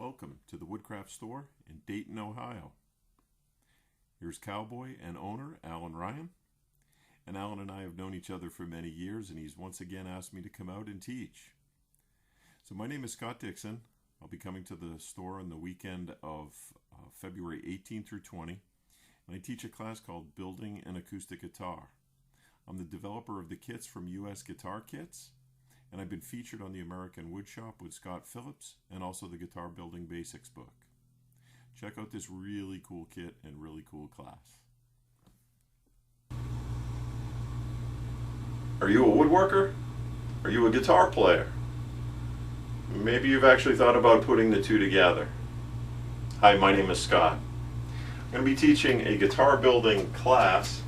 Welcome to the Woodcraft store in Dayton, Ohio. Here's cowboy and owner Alan Ryan. And Alan and I have known each other for many years, and he's once again asked me to come out and teach. So my name is Scott Dixon. I'll be coming to the store on the weekend of February 18 through 20. And I teach a class called Building an Acoustic Guitar. I'm the developer of the kits from US Guitar Kits. And I've been featured on the American Woodshop with Scott Phillips and also the Guitar Building Basics book. Check out this really cool kit and really cool class. Are you a woodworker? Are you a guitar player? Maybe you've actually thought about putting the two together. Hi, my name is Scott. I'm going to be teaching a guitar building class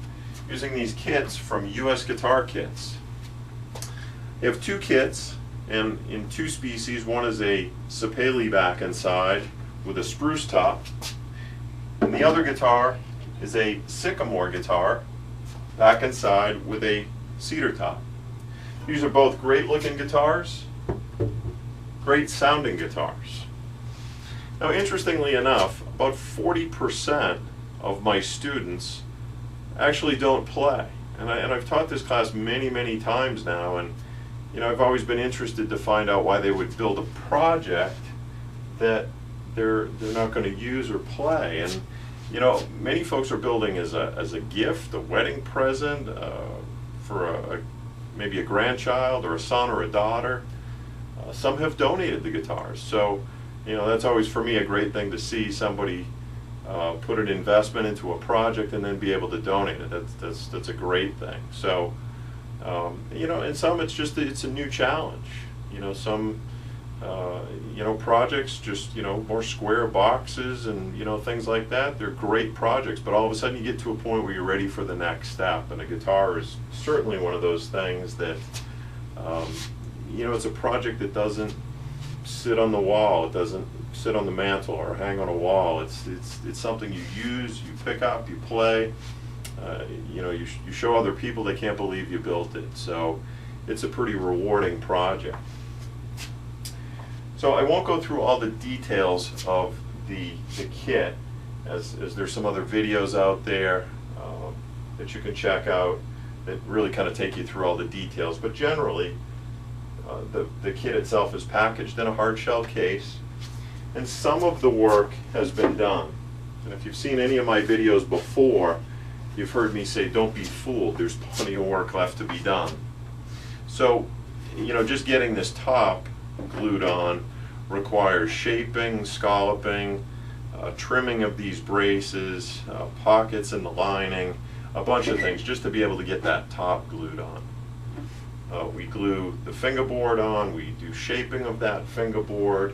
using these kits from US Guitar Kits. You have two kits, and in two species. One is a sapele back and side with a spruce top, and the other guitar is a sycamore guitar back and side with a cedar top. These are both great looking guitars, great sounding guitars. Now, interestingly enough, about 40% of my students actually don't play, and I've taught this class many times now, and I've always been interested to find out why they would build a project that they're not going to use or play. And many folks are building as a gift, a wedding present, for maybe a grandchild or a son or a daughter. Some have donated the guitars, so that's always for me a great thing to see somebody put an investment into a project and then be able to donate it. That's a great thing. So. And some it's a new challenge. Some projects just more square boxes and things like that. They're great projects, but all of a sudden you get to a point where you're ready for the next step, and a guitar is certainly one of those things that it's a project that doesn't sit on the wall. It doesn't sit on the mantle or hang on a wall. It's something you use, you pick up, you play. You show other people, they can't believe you built it. So it's a pretty rewarding project. So I won't go through all the details of the kit, as there's some other videos out there that you can check out that really kind of take you through all the details. But generally, the kit itself is packaged in a hard shell case, and some of the work has been done. And if you've seen any of my videos before, you've heard me say, don't be fooled, there's plenty of work left to be done. So, just getting this top glued on requires shaping, scalloping, trimming of these braces, pockets in the lining, a bunch of things just to be able to get that top glued on. We glue the fingerboard on, we do shaping of that fingerboard,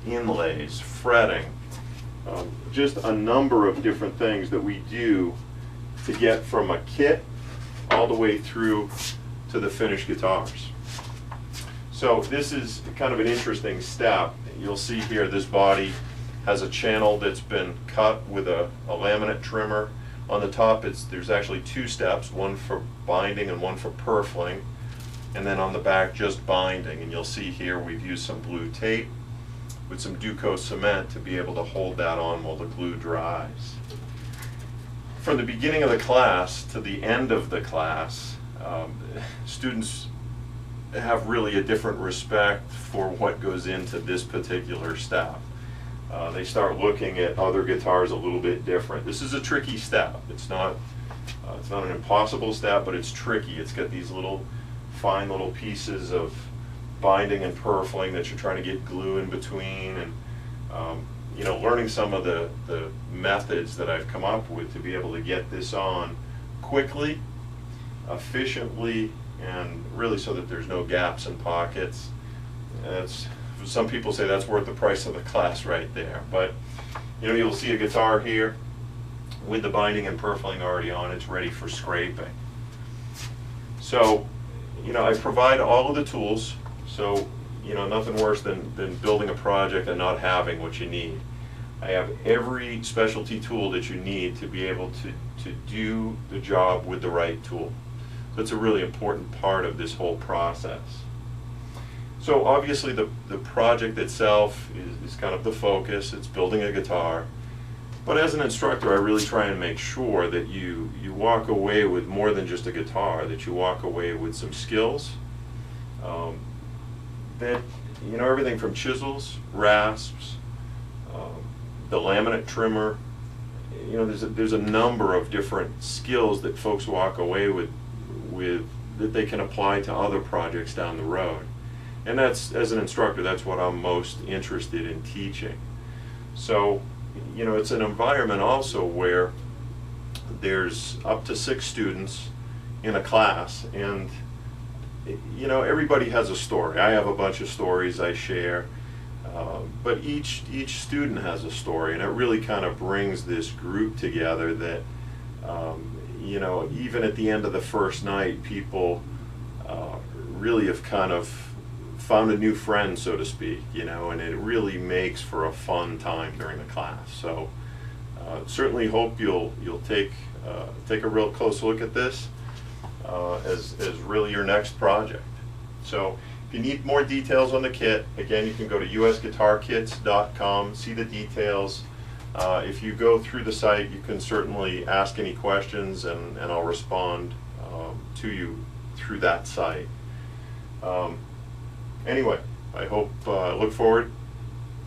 inlays, fretting, just a number of different things that we do to get from a kit all the way through to the finished guitars. So this is kind of an interesting step. You'll see here this body has a channel that's been cut with a laminate trimmer. On the top there's actually two steps, one for binding and one for purfling, and then on the back just binding. And you'll see here we've used some blue tape with some Duco cement to be able to hold that on while the glue dries. From the beginning of the class to the end of the class, students have really a different respect for what goes into this particular step. They start looking at other guitars a little bit different. This is a tricky step. It's not an impossible step, but it's tricky. It's got these fine little pieces of binding and purfling that you're trying to get glue in between, and learning some of the methods that I've come up with to be able to get this on quickly, efficiently, and really so that there's no gaps and pockets. Some people say that's worth the price of the class right there. But you'll see a guitar here with the binding and purfling already on. It's ready for scraping. So I provide all of the tools. So nothing worse than building a project and not having what you need. I have every specialty tool that you need to be able to do the job with the right tool. That's a really important part of this whole process. So obviously the project itself is kind of the focus. It's building a guitar. But as an instructor, I really try and make sure that you walk away with more than just a guitar, that you walk away with some skills. That, you know, everything from chisels, rasps, the laminate trimmer, you know, there's a number of different skills that folks walk away with that they can apply to other projects down the road. And that's, as an instructor, that's what I'm most interested in teaching. So, you know, it's an environment also where there's up to 6 students in a class, and you know, everybody has a story. I have a bunch of stories I share, but each student has a story, and it really kind of brings this group together that, you know, even at the end of the first night, people really have kind of found a new friend, so to speak, you know, and it really makes for a fun time during the class. So certainly hope you'll take a real close look at this as really your next project. So if you need more details on the kit, again, you can go to usguitarkits.com, see the details. If you go through the site, you can certainly ask any questions, and I'll respond to you through that site. Anyway, I look forward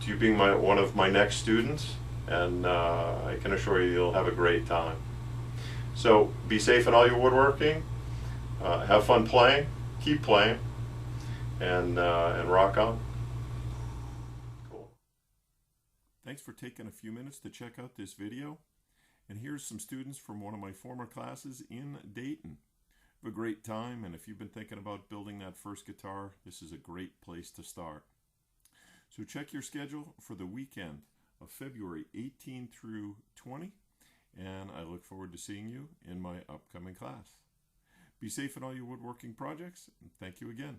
to you being one of my next students, and I can assure you you'll have a great time. So be safe in all your woodworking, have fun playing, keep playing, and rock on. Cool. Thanks for taking a few minutes to check out this video. And here's some students from one of my former classes in Dayton. Have a great time, and if you've been thinking about building that first guitar, this is a great place to start. So check your schedule for the weekend of February 18 through 20, and I look forward to seeing you in my upcoming class. Be safe in all your woodworking projects, and thank you again.